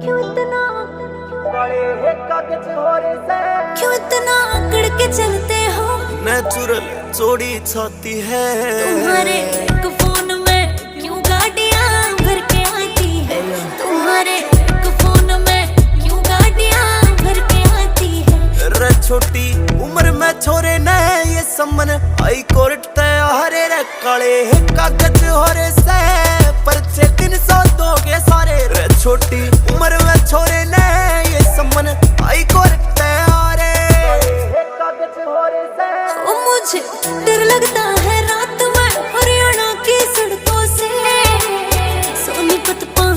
क्यों इतना काले है कागज हो रे से क्यों इतना अकड़ के चलते हो? नेचुरल चोरी छाती है तुम्हारे एक फोन में क्यों गाड़ियां भर के आती है? तुम्हारे एक फोन में क्यों गाड़ियां भर के आती है? रे छोटी उम्र में छोरे ने ये समन हाई कोर्ट तय हरे रे काले है कागज हो रे से परचे 300 दोगे सारे रे छोटी उम्र में छोरे ने